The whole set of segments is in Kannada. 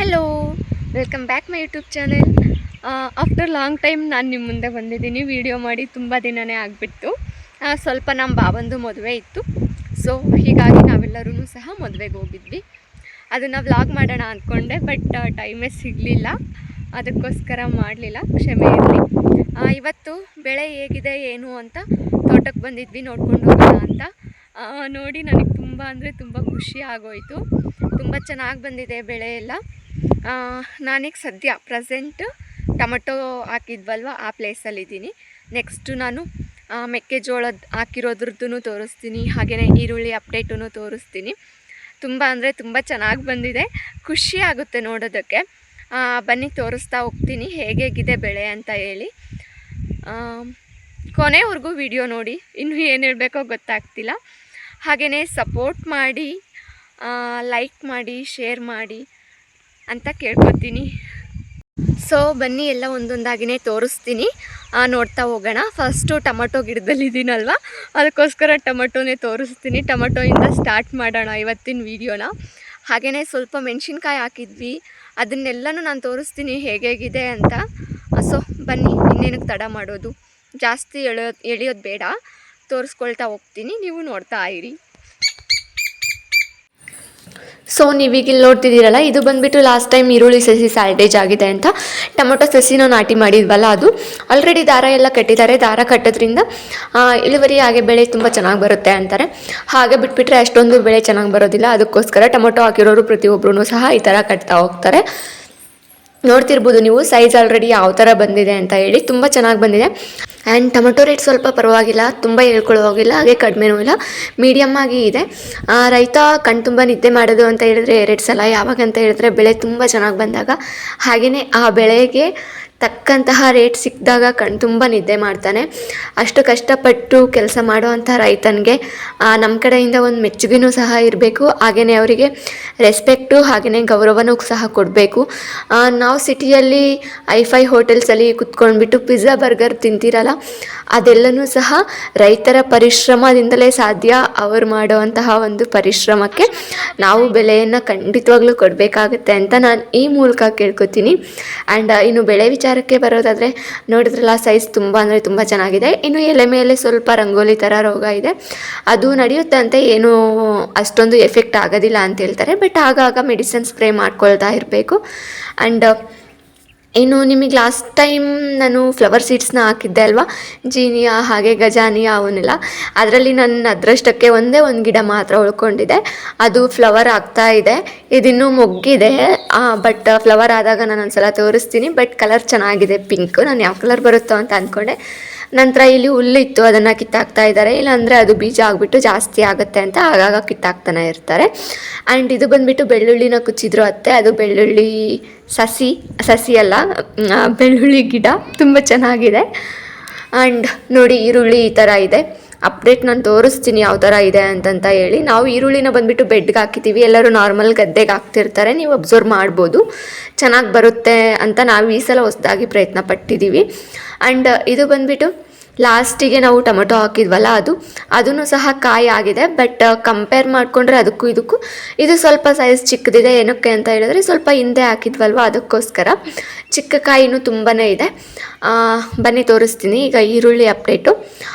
Hello, welcome back my YouTube channel. After long time ನಾನು ನಿಮ್ಮ ಮುಂದೆ ಬಂದಿದ್ದೀನಿ. ವಿಡಿಯೋ ಮಾಡಿ ತುಂಬ ದಿನವೇ ಆಗಿಬಿಟ್ಟು. ಸ್ವಲ್ಪ ನಮ್ಮ ಬಾವಂದು ಮದುವೆ ಇತ್ತು. ಸೊ ಹೀಗಾಗಿ ನಾವೆಲ್ಲರೂ ಸಹ ಮದುವೆಗೆ ಹೋಗಿದ್ವಿ. ಅದನ್ನು ವ್ಲಾಗ್ ಮಾಡೋಣ ಅಂದ್ಕೊಂಡೆ, ಬಟ್ ಟೈಮೇ ಸಿಗಲಿಲ್ಲ. ಅದಕ್ಕೋಸ್ಕರ ಮಾಡಲಿಲ್ಲ, ಕ್ಷಮೆ ಇರಲಿ. ಇವತ್ತು ಬೆಳೆ ಹೇಗಿದೆ ಏನು ಅಂತ ತೋಟಕ್ಕೆ ಬಂದಿದ್ವಿ, ನೋಡ್ಕೊಂಡು ಹೋಗೋಣ ಅಂತ. ನೋಡಿ ನನಗೆ ತುಂಬ ಅಂದರೆ ತುಂಬ ಖುಷಿ ಆಗೋಯಿತು. ತುಂಬ ಚೆನ್ನಾಗಿ ಬಂದಿದೆ ಬೆಳೆ ಎಲ್ಲ. ನಾನೀಗ ಸದ್ಯ ಪ್ರೆಸೆಂಟ್ ಟೊಮಟೊ ಹಾಕಿದ್ವಲ್ವ ಆ ಪ್ಲೇಸಲ್ಲಿದ್ದೀನಿ. ನೆಕ್ಸ್ಟು ನಾನು ಮೆಕ್ಕೆಜೋಳದ ಹಾಕಿರೋದ್ರದ್ದು ತೋರಿಸ್ತೀನಿ, ಹಾಗೆಯೇ ಈರುಳ್ಳಿ ಅಪ್ಡೇಟೂ ತೋರಿಸ್ತೀನಿ. ತುಂಬ ಅಂದರೆ ತುಂಬ ಚೆನ್ನಾಗಿ ಬಂದಿದೆ, ಖುಷಿ ಆಗುತ್ತೆ ನೋಡೋದಕ್ಕೆ. ಬನ್ನಿ ತೋರಿಸ್ತಾ ಹೋಗ್ತೀನಿ ಹೇಗಿದೆ ಬೆಳೆ ಅಂತ ಹೇಳಿ. ಕೊನೆವರೆಗೂ ವಿಡಿಯೋ ನೋಡಿ, ಇನ್ನೂ ಏನು ಹೇಳಬೇಕೋ ಗೊತ್ತಾಗ್ತಿಲ್ಲ. ಹಾಗೆಯೇ ಸಪೋರ್ಟ್ ಮಾಡಿ, ಲೈಕ್ ಮಾಡಿ, ಶೇರ್ ಮಾಡಿ ಅಂತ ಕೇಳ್ಕೊತೀನಿ. ಸೊ ಬನ್ನಿ ಎಲ್ಲ ಒಂದೊಂದಾಗಿಯೇ ತೋರಿಸ್ತೀನಿ, ನೋಡ್ತಾ ಹೋಗೋಣ. ಫಸ್ಟು ಟೊಮಟೊ ಗಿಡದಲ್ಲಿದ್ದೀನಲ್ವ, ಅದಕ್ಕೋಸ್ಕರ ಟೊಮಟೊನೇ ತೋರಿಸ್ತೀನಿ. ಟೊಮಟೊಯಿಂದ ಸ್ಟಾರ್ಟ್ ಮಾಡೋಣ ಇವತ್ತಿನ ವೀಡಿಯೋನ. ಹಾಗೆಯೇ ಸ್ವಲ್ಪ ಮೆಣಸಿನ್ಕಾಯಿ ಹಾಕಿದ್ವಿ, ಅದನ್ನೆಲ್ಲನೂ ನಾನು ತೋರಿಸ್ತೀನಿ ಹೇಗಿದೆ ಅಂತ. ಸೊ ಬನ್ನಿ, ಇನ್ನೇನಕ್ಕೆ ತಡ ಮಾಡೋದು, ಜಾಸ್ತಿ ಎಳೆಯೋದು ಬೇಡ, ತೋರಿಸ್ಕೊಳ್ತಾ ಹೋಗ್ತೀನಿ, ನೀವು ನೋಡ್ತಾ ಇರಿ. ಸೊ ನೀವೀಗ ಇಲ್ಲಿ ನೋಡ್ತಿದ್ದೀರಲ್ಲ, ಇದು ಬಂದುಬಿಟ್ಟು ಲಾಸ್ಟ್ ಟೈಮ್ ಈರುಳ್ಳಿ ಸಸಿ ಸ್ಯಾಲ್ಟೇಜ್ ಆಗಿದೆ ಅಂತ ಟೊಮೊಟೊ ಸಸಿನೂ ನಾಟಿ ಮಾಡಿದ್ವಲ್ಲ, ಅದು ಆಲ್ರೆಡಿ ದಾರ ಎಲ್ಲ ಕಟ್ಟಿದ್ದಾರೆ. ದಾರ ಕಟ್ಟೋದ್ರಿಂದ ಇಳುವರಿ ಹಾಗೆ ಬೆಳೆ ತುಂಬ ಚೆನ್ನಾಗಿ ಬರುತ್ತೆ ಅಂತಾರೆ. ಹಾಗೆ ಬಿಟ್ಬಿಟ್ರೆ ಅಷ್ಟೊಂದು ಬೆಳೆ ಚೆನ್ನಾಗಿ ಬರೋದಿಲ್ಲ. ಅದಕ್ಕೋಸ್ಕರ ಟೊಮೊಟೊ ಹಾಕಿರೋರು ಪ್ರತಿಯೊಬ್ಬರೂ ಸಹ ಈ ಥರ ಕಟ್ತಾ ಹೋಗ್ತಾರೆ. ನೋಡ್ತಿರ್ಬೋದು ನೀವು ಸೈಜ್ ಆಲ್ರೆಡಿ ಯಾವ ಥರ ಬಂದಿದೆ ಅಂತ ಹೇಳಿ, ತುಂಬ ಚೆನ್ನಾಗಿ ಬಂದಿದೆ. ಆ್ಯಂಡ್ ಟೊಮೊಟೊ ರೇಟ್ ಸ್ವಲ್ಪ ಪರವಾಗಿಲ್ಲ, ತುಂಬ ಹೇಳ್ಕೊಳ್ಳೋ ಹೋಗಿಲ್ಲ, ಹಾಗೆ ಕಡಿಮೆನೂ ಇಲ್ಲ, ಮೀಡಿಯಮ್ ಆಗಿ ಇದೆ. ರೈತ ಕಣ್ ತುಂಬ ನಿದ್ದೆ ಮಾಡೋದು ಅಂತ ಹೇಳಿದ್ರೆ 2 ಸಲ. ಯಾವಾಗ ಅಂತ ಹೇಳಿದ್ರೆ ಬೆಳೆ ತುಂಬ ಚೆನ್ನಾಗಿ ಬಂದಾಗ, ಹಾಗೆಯೇ ಆ ಬೆಳೆಗೆ ತಕ್ಕಂತಹ ರೇಟ್ ಸಿಕ್ಕಿದಾಗ ಕಣ್ ತುಂಬ ನಿದ್ದೆ ಮಾಡ್ತಾನೆ. ಅಷ್ಟು ಕಷ್ಟಪಟ್ಟು ಕೆಲಸ ಮಾಡುವಂಥ ರೈತನಿಗೆ ನಮ್ಮ ಕಡೆಯಿಂದ ಒಂದು ಮೆಚ್ಚುಗೆನೂ ಸಹ ಇರಬೇಕು. ಹಾಗೆಯೇ ಅವರಿಗೆ ರೆಸ್ಪೆಕ್ಟು ಹಾಗೆಯೇ ಗೌರವನೂ ಸಹ ಕೊಡಬೇಕು. ನಾವು ಸಿಟಿಯಲ್ಲಿ ಐಫೈ ಹೋಟೆಲ್ಸಲ್ಲಿ ಕುತ್ಕೊಂಡ್ಬಿಟ್ಟು ಪಿಜ್ಜಾ ಬರ್ಗರ್ ತಿಂತೀರಲ್ಲ, ಅದೆಲ್ಲನೂ ಸಹ ರೈತರ ಪರಿಶ್ರಮದಿಂದಲೇ ಸಾಧ್ಯ. ಅವರು ಮಾಡುವಂತಹ ಒಂದು ಪರಿಶ್ರಮಕ್ಕೆ ನಾವು ಬೆಲೆಯನ್ನು ಖಂಡಿತವಾಗ್ಲೂ ಕೊಡಬೇಕಾಗುತ್ತೆ ಅಂತ ನಾನು ಈ ಮೂಲಕ ಕೇಳ್ಕೊತೀನಿ. ಆ್ಯಂಡ್ ಇನ್ನು ಬೆಳೆ ವಿಚಾರಕ್ಕೆ ಬರೋದಾದರೆ, ನೋಡಿದ್ರಲ್ಲ ಸೈಜ್ ತುಂಬ ಅಂದರೆ ತುಂಬ ಚೆನ್ನಾಗಿದೆ. ಇನ್ನು ಎಲೆ ಮೇಲೆ ಸ್ವಲ್ಪ ರಂಗೋಲಿ ಥರ ರೋಗ ಇದೆ, ಅದು ನಡೆಯುತ್ತಂತೆ, ಏನೂ ಅಷ್ಟೊಂದು ಎಫೆಕ್ಟ್ ಆಗೋದಿಲ್ಲ ಅಂತ ಹೇಳ್ತಾರೆ. ಬಟ್ ಆಗಾಗ ಮೆಡಿಸಿನ್ ಸ್ಪ್ರೇ ಮಾಡ್ಕೊಳ್ತಾ ಇರಬೇಕು. ಆ್ಯಂಡ್ ಇನ್ನು ನಿಮಗೆ ಲಾಸ್ಟ್ ಟೈಮ್ ನಾನು ಫ್ಲವರ್ ಸೀಡ್ಸ್ನ ಹಾಕಿದ್ದೆ ಅಲ್ವಾ, ಜೀನಿಯಾ ಹಾಗೆ ಗಜಾನಿಯಾ, ಅವನ್ನೆಲ್ಲ. ಅದರಲ್ಲಿ ನನ್ನ ಅದೃಷ್ಟಕ್ಕೆ ಒಂದೇ ಒಂದು ಗಿಡ ಮಾತ್ರ ಉಳ್ಕೊಂಡಿದೆ, ಅದು ಫ್ಲವರ್ ಆಗ್ತಾ ಇದೆ. ಇದಿನ್ನೂ ಮೊಗ್ಗಿದೆ, ಬಟ್ ಫ್ಲವರ್ ಆದಾಗ ನಾನು ಒಂದ್ಸಲ ತೋರಿಸ್ತೀನಿ. ಬಟ್ ಕಲರ್ ಚೆನ್ನಾಗಿದೆ, ಪಿಂಕ್. ನಾನು ಯಾವ ಕಲರ್ ಬರುತ್ತೋ ಅಂತ ಅಂದ್ಕೊಂಡೆ. ನಂತರ ಇಲ್ಲಿ ಹುಲ್ಲಿತ್ತು, ಅದನ್ನು ಕಿತ್ತಾಕ್ತಾ ಇದ್ದಾರೆ. ಇಲ್ಲಾಂದರೆ ಅದು ಬೀಜ ಆಗಿಬಿಟ್ಟು ಜಾಸ್ತಿ ಆಗುತ್ತೆ ಅಂತ ಆಗಾಗ ಕಿತ್ತಾಕ್ತಾನೆ ಇರ್ತಾರೆ. ಆ್ಯಂಡ್ ಇದು ಬಂದುಬಿಟ್ಟು ಬೆಳ್ಳುಳ್ಳಿನ ಕುಚ್ಚಿದ್ರು ಅತ್ತೆ, ಅದು ಬೆಳ್ಳುಳ್ಳಿ ಸಸಿ ಅಲ್ಲ, ಬೆಳ್ಳುಳ್ಳಿ ಗಿಡ ತುಂಬ ಚೆನ್ನಾಗಿದೆ. ಆ್ಯಂಡ್ ನೋಡಿ ಈರುಳ್ಳಿ ಈ ಥರ ಇದೆ. ಅಪ್ಡೇಟ್ ನಾನು ತೋರಿಸ್ತೀನಿ ಯಾವ ಥರ ಇದೆ ಅಂತಂತ ಹೇಳಿ. ನಾವು ಈರುಳ್ಳಿನ ಬಂದುಬಿಟ್ಟು ಬೆಡ್ಗೆ ಹಾಕಿದ್ದೀವಿ, ಎಲ್ಲರೂ ನಾರ್ಮಲ್ ಗದ್ದೆಗೆ ಹಾಕ್ತಿರ್ತಾರೆ, ನೀವು ಅಬ್ಸರ್ವ್ ಮಾಡ್ಬೋದು. ಚೆನ್ನಾಗಿ ಬರುತ್ತೆ ಅಂತ ನಾವು ಈ ಸಲ ಹೊಸದಾಗಿ ಪ್ರಯತ್ನ ಪಟ್ಟಿದ್ದೀವಿ. ಆ್ಯಂಡ್ ಇದು ಬಂದುಬಿಟ್ಟು ಲಾಸ್ಟಿಗೆ ನಾವು ಟೊಮೊಟೊ ಹಾಕಿದ್ವಲ್ಲ, ಅದೂ ಸಹ ಕಾಯಿ ಆಗಿದೆ. ಬಟ್ ಕಂಪೇರ್ ಮಾಡಿಕೊಂಡ್ರೆ ಅದಕ್ಕೂ ಇದಕ್ಕೂ ಇದು ಸ್ವಲ್ಪ ಸೈಜ್ ಚಿಕ್ಕದಿದೆ. ಏನಕ್ಕೆ ಅಂತ ಹೇಳಿದ್ರೆ ಸ್ವಲ್ಪ ಹಿಂದೆ ಹಾಕಿದ್ವಲ್ವ, ಅದಕ್ಕೋಸ್ಕರ ಚಿಕ್ಕ ಕಾಯಿನೂ ತುಂಬಾ ಇದೆ. ಬನ್ನಿ ತೋರಿಸ್ತೀನಿ ಈಗ ಈರುಳ್ಳಿ ಅಪ್ಡೇಟು.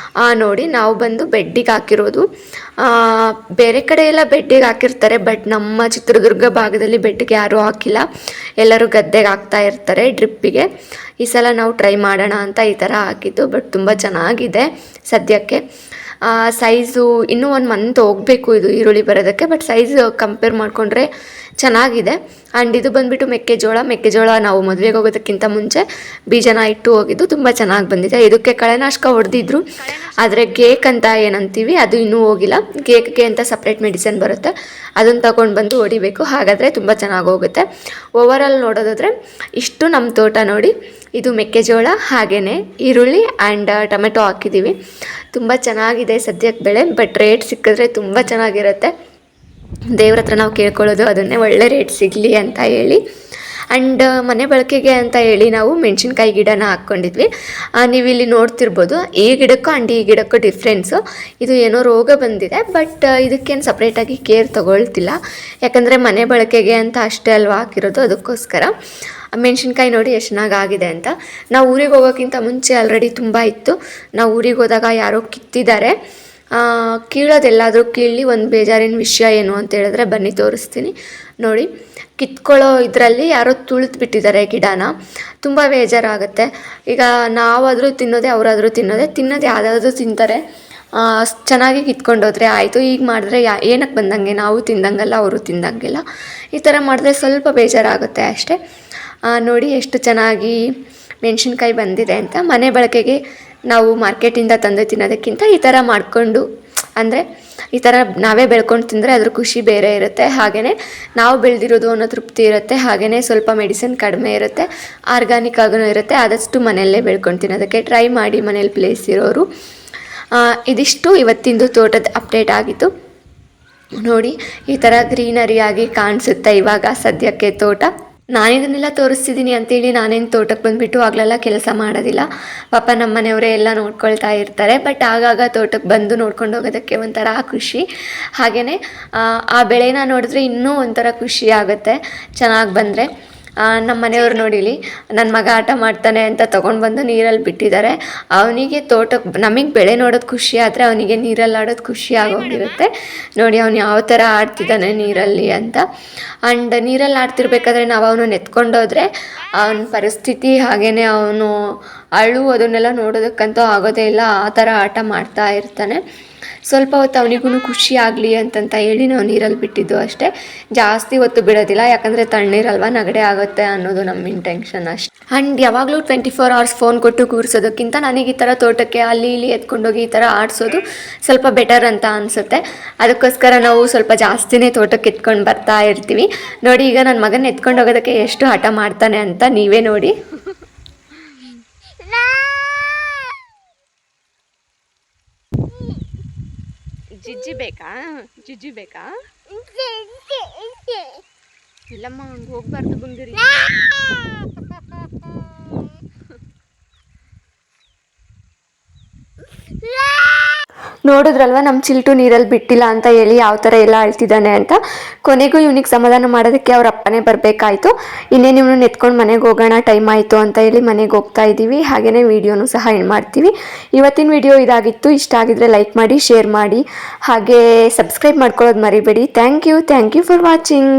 ನೋಡಿ, ನಾವು ಬಂದು ಬೆಡ್ಡಿಗೆ ಹಾಕಿರೋದು. ಬೇರೆ ಕಡೆ ಎಲ್ಲ ಬೆಡ್ಡಿಗೆ ಹಾಕಿರ್ತಾರೆ, ಬಟ್ ನಮ್ಮ ಚಿತ್ರದುರ್ಗ ಭಾಗದಲ್ಲಿ ಬೆಡ್ಡಿಗೆ ಯಾರೂ ಹಾಕಿಲ್ಲ, ಎಲ್ಲರೂ ಗದ್ದೆಗೆ ಹಾಕ್ತಾ ಇರ್ತಾರೆ ಡ್ರಿಪ್ಪಿಗೆ. ಈ ಸಲ ನಾವು ಟ್ರೈ ಮಾಡೋಣ ಅಂತ ಈ ಥರ ಹಾಕಿದ್ದು. ಬಟ್ ತುಂಬ ಚೆನ್ನಾಗಿದೆ ಸದ್ಯಕ್ಕೆ. ಸೈಜು ಇನ್ನೂ 1 ಮಂತ್ ಹೋಗಬೇಕು ಇದು ಈರುಳ್ಳಿ ಬರೋದಕ್ಕೆ, ಬಟ್ ಸೈಜ್ ಕಂಪೇರ್ ಮಾಡಿಕೊಂಡ್ರೆ ಚೆನ್ನಾಗಿದೆ. ಆ್ಯಂಡ್ ಇದು ಬಂದುಬಿಟ್ಟು ಮೆಕ್ಕೆಜೋಳ ನಾವು ಮದುವೆಗೆ ಹೋಗೋದಕ್ಕಿಂತ ಮುಂಚೆ ಬೀಜನ ಇಟ್ಟು ಹೋಗಿದ್ದು, ತುಂಬ ಚೆನ್ನಾಗಿ ಬಂದಿದೆ. ಇದಕ್ಕೆ ಕಳೆನಾಶಕ ಹೊಡೆದಿದ್ರು, ಆದರೆ ಗೇಕ್ ಅಂತ ಏನಂತೀವಿ ಅದು ಇನ್ನೂ ಹೋಗಿಲ್ಲ. ಗೇಕ್ಗೆ ಅಂತ ಸಪ್ರೇಟ್ ಮೆಡಿಸಿನ್ ಬರುತ್ತೆ, ಅದನ್ನು ತಗೊಂಡು ಬಂದು ಹೊಡಿಬೇಕು, ಹಾಗಾದರೆ ತುಂಬ ಚೆನ್ನಾಗಿ ಹೋಗುತ್ತೆ. ಓವರಾಲ್ ನೋಡೋದಾದರೆ ಇಷ್ಟು ನಮ್ಮ ತೋಟ ನೋಡಿ. ಇದು ಮೆಕ್ಕೆಜೋಳ, ಹಾಗೆಯೇ ಈರುಳ್ಳಿ ಆ್ಯಂಡ್ ಟೊಮೆಟೊ ಹಾಕಿದ್ದೀವಿ. ತುಂಬ ಚೆನ್ನಾಗಿದೆ ಸದ್ಯಕ್ಕೆ ಬೆಳೆ, ಬಟ್ ರೇಟ್ ಸಿಕ್ಕಿದ್ರೆ ತುಂಬ ಚೆನ್ನಾಗಿರುತ್ತೆ. ದೇವ್ರ ಹತ್ರ ನಾವು ಕೇಳ್ಕೊಳ್ಳೋದು ಅದನ್ನೇ, ಒಳ್ಳೆ ರೇಟ್ ಸಿಗಲಿ ಅಂತ ಹೇಳಿ. ಆ್ಯಂಡ್ ಮನೆ ಬಳಕೆಗೆ ಅಂತ ಹೇಳಿ ನಾವು ಮೆಣಸಿನ್ಕಾಯಿ ಗಿಡನ ಹಾಕ್ಕೊಂಡಿದ್ವಿ. ನೀವು ಇಲ್ಲಿ ನೋಡ್ತಿರ್ಬೋದು ಈ ಗಿಡಕ್ಕೂ ಆ್ಯಂಡ್ ಈ ಗಿಡಕ್ಕೂ ಡಿಫ್ರೆನ್ಸು. ಇದು ಏನೋ ರೋಗ ಬಂದಿದೆ, ಬಟ್ ಇದಕ್ಕೇನು ಸಪ್ರೇಟಾಗಿ ಕೇರ್ ತೊಗೊಳ್ತಿಲ್ಲ, ಯಾಕಂದರೆ ಮನೆ ಬಳಕೆಗೆ ಅಂತ ಅಷ್ಟೇ ಅಲ್ವಾ ಹಾಕಿರೋದು, ಅದಕ್ಕೋಸ್ಕರ. ಮೆಣಸಿನ್ಕಾಯಿ ನೋಡಿ ಎಷ್ಟು ಚೆನ್ನಾಗಾಗಿದೆ ಅಂತ. ನಾವು ಊರಿಗೆ ಹೋಗೋಕ್ಕಿಂತ ಮುಂಚೆ ಆಲ್ರೆಡಿ ತುಂಬ ಇತ್ತು. ನಾವು ಊರಿಗೆ ಹೋದಾಗ ಯಾರೋ ಕಿತ್ತಿದ್ದಾರೆ. ಕೀಳೋದೆಲ್ಲಾದರೂ ಕೀಳಲಿ, ಒಂದು ಬೇಜಾರಿನ ವಿಷಯ ಏನು ಅಂತ ಹೇಳಿದ್ರೆ ಬನ್ನಿ ತೋರಿಸ್ತೀನಿ ನೋಡಿ. ಕಿತ್ಕೊಳ್ಳೋ ಇದರಲ್ಲಿ ಯಾರೋ ತುಳಿದು ಬಿಟ್ಟಿದ್ದಾರೆ ಗಿಡನ. ತುಂಬ ಬೇಜಾರಾಗುತ್ತೆ. ಈಗ ನಾವಾದರೂ ತಿನ್ನೋದೇ, ಅವರಾದರೂ ತಿನ್ನೋದು ಯಾವುದಾದ್ರೂ ತಿಂತಾರೆ. ಚೆನ್ನಾಗಿ ಕಿತ್ಕೊಂಡೋದ್ರೆ ಆಯಿತು. ಈಗ ಮಾಡಿದ್ರೆ ಏನಕ್ಕೆ ಬಂದಂಗೆ, ನಾವು ತಿಂದಂಗಲ್ಲ ಅವರು ತಿಂದಂಗಿಲ್ಲ. ಈ ಥರ ಮಾಡಿದ್ರೆ ಸ್ವಲ್ಪ ಬೇಜಾರಾಗುತ್ತೆ ಅಷ್ಟೇ. ನೋಡಿ ಎಷ್ಟು ಚೆನ್ನಾಗಿ ಮೆಣಸಿನ್ಕಾಯಿ ಬಂದಿದೆ ಅಂತ. ಮನೆ ಬಳಕೆಗೆ ನಾವು ಮಾರ್ಕೆಟಿಂದ ತಂದು ತಿನ್ನೋದಕ್ಕಿಂತ ಈ ಥರ ಮಾಡಿಕೊಂಡು, ಅಂದರೆ ಈ ಥರ ನಾವೇ ಬೆಳ್ಕೊಂಡು ತಿಂದರೆ ಅದ್ರ ಖುಷಿ ಬೇರೆ ಇರುತ್ತೆ. ಹಾಗೆಯೇ ನಾವು ಬೆಳೆದಿರೋದು ಅನ್ನೋ ತೃಪ್ತಿ ಇರುತ್ತೆ. ಹಾಗೆಯೇ ಸ್ವಲ್ಪ ಮೆಡಿಸಿನ್ ಕಡಿಮೆ ಇರುತ್ತೆ, ಆರ್ಗ್ಯಾನಿಕ್ ಆಗೂ ಇರುತ್ತೆ. ಆದಷ್ಟು ಮನೆಯಲ್ಲೇ ಬೆಳ್ಕೊಂಡು ತಿನ್ನೋದಕ್ಕೆ ಟ್ರೈ ಮಾಡಿ, ಮನೇಲಿ ಪ್ಲೇಸ್ ಇರೋರು. ಇದಿಷ್ಟು ಇವತ್ತಿಂದು ತೋಟದ ಅಪ್ಡೇಟ್ ಆಗಿತ್ತು. ನೋಡಿ ಈ ಥರ ಗ್ರೀನರಿಯಾಗಿ ಕಾಣಿಸುತ್ತೆ ಇವಾಗ ಸದ್ಯಕ್ಕೆ ತೋಟ. ನಾನಿದನ್ನೆಲ್ಲ ತೋರಿಸ್ತಿದ್ದೀನಿ ಅಂತೇಳಿ ನಾನೇನು ತೋಟಕ್ಕೆ ಬಂದುಬಿಟ್ಟು ಆಗಲೆಲ್ಲ ಕೆಲಸ ಮಾಡೋದಿಲ್ಲ. ಪಾಪ ನಮ್ಮ ಮನೆಯವರೇ ಎಲ್ಲ ನೋಡ್ಕೊಳ್ತಾ ಇರ್ತಾರೆ. ಬಟ್ ಆಗಾಗ ತೋಟಕ್ಕೆ ಬಂದು ನೋಡ್ಕೊಂಡು ಹೋಗೋದಕ್ಕೆ ಒಂಥರ ಖುಷಿ. ಹಾಗೆಯೇ ಆ ಬೆಳೆನ ನೋಡಿದ್ರೆ ಇನ್ನೂ ಒಂಥರ ಖುಷಿ ಆಗುತ್ತೆ ಚೆನ್ನಾಗಿ ಬಂದರೆ. ನಮ್ಮ ಮನೆಯವ್ರು ನೋಡಿಲಿ, ನನ್ನ ಮಗ ಆಟ ಮಾಡ್ತಾನೆ ಅಂತ ತೊಗೊಂಡು ಬಂದು ನೀರಲ್ಲಿ ಬಿಟ್ಟಿದ್ದಾರೆ. ಅವನಿಗೆ ತೋಟಕ್ಕೆ, ನಮಗೆ ಬೆಳೆ ನೋಡೋದು ಖುಷಿ ಆದರೆ ಅವನಿಗೆ ನೀರಲ್ಲಿ ಆಡೋದು ಖುಷಿ ಆಗೋಗಿರುತ್ತೆ. ನೋಡಿ ಅವನು ಯಾವ ಥರ ಆಡ್ತಿದ್ದಾನೆ ನೀರಲ್ಲಿ ಅಂತ. ಆ್ಯಂಡ್ ನೀರಲ್ಲಿ ಆಡ್ತಿರ್ಬೇಕಾದ್ರೆ ನಾವು ಅವನು ನೆತ್ಕೊಂಡೋದ್ರೆ ಅವನ ಪರಿಸ್ಥಿತಿ, ಹಾಗೆಯೇ ಅವನು ಅಳು ಅದನ್ನೆಲ್ಲ ನೋಡೋದಕ್ಕಂತೂ ಆಗೋದೇ ಇಲ್ಲ. ಆ ಥರ ಆಟ ಮಾಡ್ತಾ ಇರ್ತಾನೆ. ಸ್ವಲ್ಪ ಹೊತ್ತು ಅವನಿಗೂ ಖುಷಿ ಆಗಲಿ ಅಂತಂತ ಹೇಳಿ ನಾವು ನೀರಲ್ಲಿ ಬಿಟ್ಟಿದ್ದು ಅಷ್ಟೇ. ಜಾಸ್ತಿ ಹೊತ್ತು ಬಿಡೋದಿಲ್ಲ, ಯಾಕಂದರೆ ತಣ್ಣೀರಲ್ವ, ನೆಗಡಿ ಆಗುತ್ತೆ ಅನ್ನೋದು ನಮ್ಮ ಇಂಟೆನ್ಷನ್ ಅಷ್ಟೆ. ಆ್ಯಂಡ್ ಯಾವಾಗಲೂ 24 hours ಫೋನ್ ಕೊಟ್ಟು ಕೂರಿಸೋದಕ್ಕಿಂತ ನನಗೆ ಈ ಥರ ತೋಟಕ್ಕೆ ಅಲ್ಲಿ ಇಲ್ಲಿ ಎತ್ಕೊಂಡೋಗಿ ಈ ಥರ ಆಡಿಸೋದು ಸ್ವಲ್ಪ ಬೆಟರ್ ಅಂತ ಅನಿಸುತ್ತೆ. ಅದಕ್ಕೋಸ್ಕರ ನಾವು ಸ್ವಲ್ಪ ಜಾಸ್ತಿನೇ ತೋಟಕ್ಕೆ ಎತ್ಕೊಂಡು ಬರ್ತಾ ಇರ್ತೀವಿ. ನೋಡಿ ಈಗ ನನ್ನ ಮಗನ ಎತ್ಕೊಂಡು ಹೋಗೋದಕ್ಕೆ ಎಷ್ಟು ಹಠ ಮಾಡ್ತಾನೆ ಅಂತ ನೀವೇ ನೋಡಿ. ಜಿಜ್ಜಿ ಬೇಕಾ? ಜಿಜ್ಜಿ ಬೇಕಾ? ಇಲ್ಲಮ್ಮ, ಹಂಗೆ ಹೋಗ್ಬಾರ್ದು ಬಂದಿರಿ. ನೋಡಿದ್ರಲ್ವ ನಮ್ಮ ಚಿಲ್ಟು ನೀರಲ್ಲಿ ಬಿಟ್ಟಿಲ್ಲ ಅಂತ ಹೇಳಿ ಯಾವ ಥರ ಎಲ್ಲ ಅಳ್ತಿದ್ದಾನೆ ಅಂತ. ಕೊನೆಗೂ ಇವನಿಗೆ ಸಮಾಧಾನ ಮಾಡೋದಕ್ಕೆ ಅವ್ರ ಅಪ್ಪನೇ ಬರಬೇಕಾಯಿತು. ಇನ್ನೇನು ಇವನು ಎತ್ಕೊಂಡು ಮನೆಗೆ ಹೋಗೋಣ, ಟೈಮ್ ಆಯಿತು ಅಂತ ಹೇಳಿ ಮನೆಗೆ ಹೋಗ್ತಾ ಇದ್ದೀವಿ. ಹಾಗೆಯೇ ವೀಡಿಯೋನು ಸಹ ಎಂಡ್ ಮಾಡ್ತೀವಿ. ಇವತ್ತಿನ ವಿಡಿಯೋ ಇದಾಗಿತ್ತು. ಇಷ್ಟ ಆಗಿದ್ರೆ ಲೈಕ್ ಮಾಡಿ, ಶೇರ್ ಮಾಡಿ, ಹಾಗೆ ಸಬ್ಸ್ಕ್ರೈಬ್ ಮಾಡ್ಕೊಳ್ಳೋದು ಮರಿಬೇಡಿ. Thank you for watching.